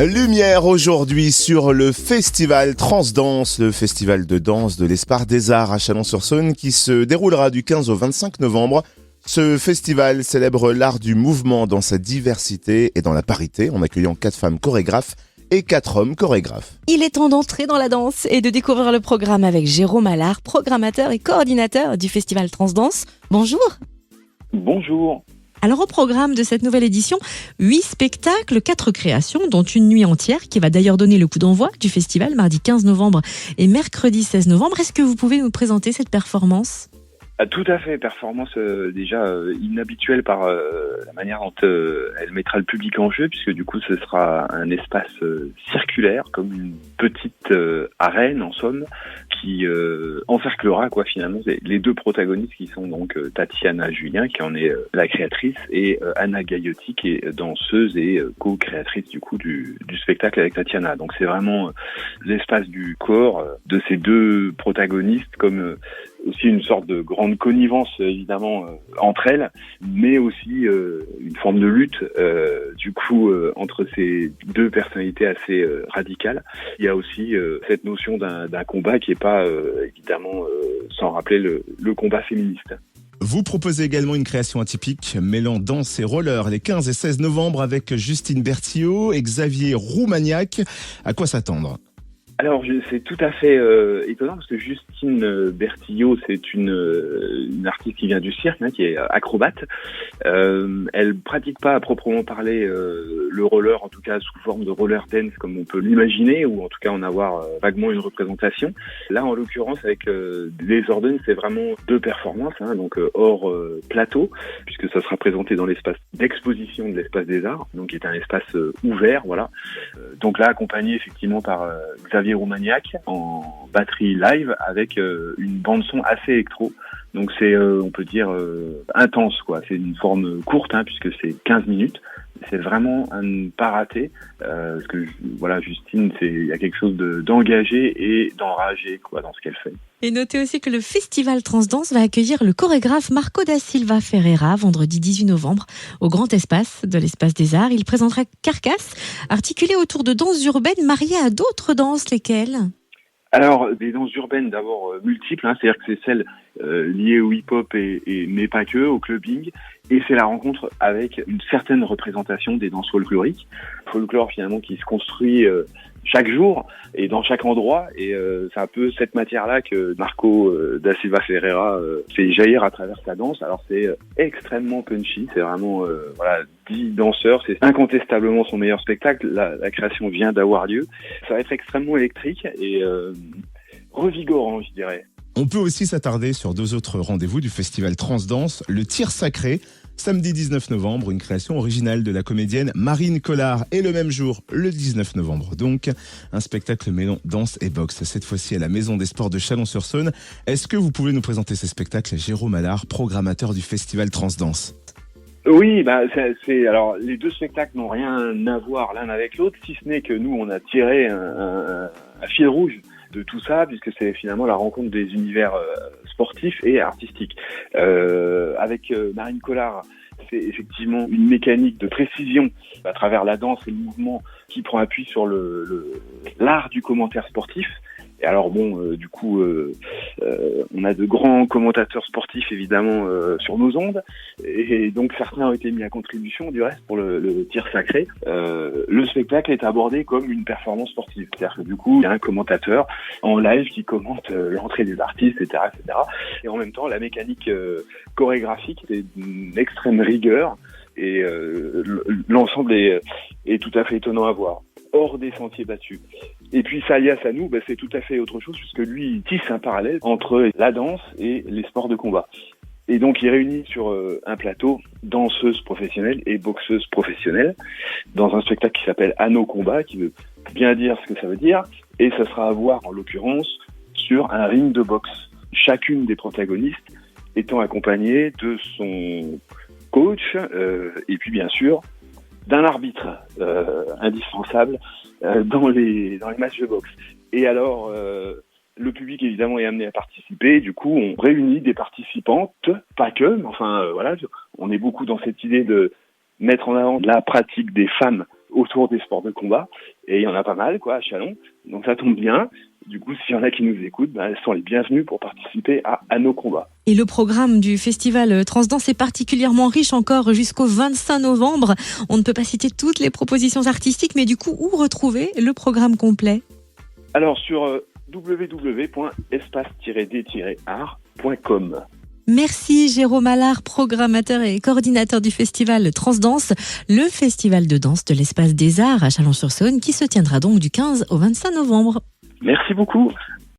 Lumière aujourd'hui sur le festival Transdanse, le festival de danse de l'Espace des Arts à Chalon-sur-Saône qui se déroulera du 15 au 25 novembre. Ce festival célèbre l'art du mouvement dans sa diversité et dans la parité en accueillant 4 femmes chorégraphes et 4 hommes chorégraphes. Il est temps d'entrer dans la danse et de découvrir le programme avec Jérôme Allard, programmateur et coordinateur du festival Transdanse. Bonjour. Bonjour. Alors au programme de cette nouvelle édition, 8 spectacles, 4 créations, dont une nuit entière qui va d'ailleurs donner le coup d'envoi du festival mardi 15 novembre et mercredi 16 novembre. Est-ce que vous pouvez nous présenter cette performance ? Tout à fait, performance déjà inhabituelle par la manière dont elle mettra le public en jeu, puisque du coup ce sera un espace circulaire, comme une petite arène en somme, qui encerclera finalement les 2 protagonistes qui sont donc Tatiana Julien, qui en est la créatrice, et Anna Gaillotti, qui est danseuse et co-créatrice du coup du spectacle avec Tatiana. Donc c'est vraiment l'espace du corps de ces 2 protagonistes, comme aussi une sorte de grande connivence évidemment entre elles, mais aussi une forme de lutte du coup entre ces 2 personnalités assez radicales. Il y a aussi cette notion d'un combat qui est pas évidemment sans rappeler le combat féministe. Vous proposez également une création atypique mêlant danse et roller les 15 et 16 novembre avec Justine Bertillot et Xavier Roumaniac. À quoi s'attendre ? Alors c'est tout à fait étonnant parce que Justine Bertillot, c'est une artiste qui vient du cirque, qui est acrobate. Elle pratique pas à proprement parler le roller, en tout cas sous forme de roller dance comme on peut l'imaginer, ou en tout cas en avoir vaguement une représentation. Là en l'occurrence avec les Ordonnes, c'est vraiment 2 performances, donc hors plateau, puisque ça sera présenté dans l'espace d'exposition de l'Espace des Arts, donc qui est un espace ouvert, voilà. Donc là accompagné effectivement par Xavier Roumaniac en batterie live avec une bande son assez électro. Donc c'est on peut dire intense quoi. C'est une forme courte puisque c'est 15 minutes. C'est vraiment à ne pas rater parce que Justine, il y a quelque chose d'engagé et d'enragé dans ce qu'elle fait. Et notez aussi que le festival Transdanse va accueillir le chorégraphe Marco da Silva Ferreira vendredi 18 novembre au Grand Espace de l'Espace des Arts. Il présentera Carcasse, articulée autour de danses urbaines mariées à d'autres danses, lesquelles ? Alors, des danses urbaines d'abord multiples, c'est-à-dire que c'est celles liées au hip-hop mais pas que, au clubbing, et c'est la rencontre avec une certaine représentation des danses folkloriques. Folklore finalement qui se construit chaque jour et dans chaque endroit, et c'est un peu cette matière-là que Marco da Silva Ferreira fait jaillir à travers sa danse. Alors c'est extrêmement punchy, c'est vraiment 10 danseurs, c'est incontestablement son meilleur spectacle. La création vient d'avoir lieu. Ça va être extrêmement électrique et revigorant, je dirais. On peut aussi s'attarder sur 2 autres rendez-vous du festival Transdanse, le tir sacré, samedi 19 novembre, une création originale de la comédienne Marine Collard, et le même jour, le 19 novembre donc, un spectacle mêlant danse et boxe, cette fois-ci à la Maison des Sports de Chalon-sur-Saône. Est-ce que vous pouvez nous présenter ces spectacles, Jérôme Allard, programmateur du festival Transdanse ? Oui, alors les 2 spectacles n'ont rien à voir l'un avec l'autre, si ce n'est que nous on a tiré un fil rouge de tout ça, puisque c'est finalement la rencontre des univers sportifs et artistiques. Avec Marine Collard, c'est effectivement une mécanique de précision à travers la danse et le mouvement qui prend appui sur l'art du commentaire sportif. Et alors du coup, on a de grands commentateurs sportifs évidemment sur nos ondes, et donc certains ont été mis à contribution du reste pour le tir sacré. Le spectacle est abordé comme une performance sportive, c'est-à-dire que du coup il y a un commentateur en live qui commente l'entrée des artistes, etc., etc. Et en même temps la mécanique chorégraphique est d'une extrême rigueur, et l'ensemble est tout à fait étonnant à voir, hors des sentiers battus. Et puis Salias à nous, c'est tout à fait autre chose, puisque lui il tisse un parallèle entre la danse et les sports de combat. Et donc il réunit sur un plateau danseuses professionnelles et boxeuses professionnelles dans un spectacle qui s'appelle À nos combats, qui veut bien dire ce que ça veut dire, et ça sera à voir en l'occurrence sur un ring de boxe. Chacune des protagonistes étant accompagnée de son coach et puis bien sûr d'un arbitre indispensable dans les matchs de boxe. Et alors, le public évidemment est amené à participer. Du coup, on réunit des participantes, pas que, mais enfin voilà, on est beaucoup dans cette idée de mettre en avant la pratique des femmes autour des sports de combat. Et il y en a pas mal, quoi, à Châlons. Donc ça tombe bien. Du coup, s'il y en a qui nous écoutent, elles sont les bienvenues pour participer à nos combats. Et le programme du festival Transdanse est particulièrement riche encore jusqu'au 25 novembre. On ne peut pas citer toutes les propositions artistiques, mais du coup, où retrouver le programme complet ? Alors, sur www.espace-d-art.com. Merci Jérôme Allard, programmateur et coordinateur du festival Transdanse, le festival de danse de l'Espace des Arts à Chalon-sur-Saône qui se tiendra donc du 15 au 25 novembre. Merci beaucoup.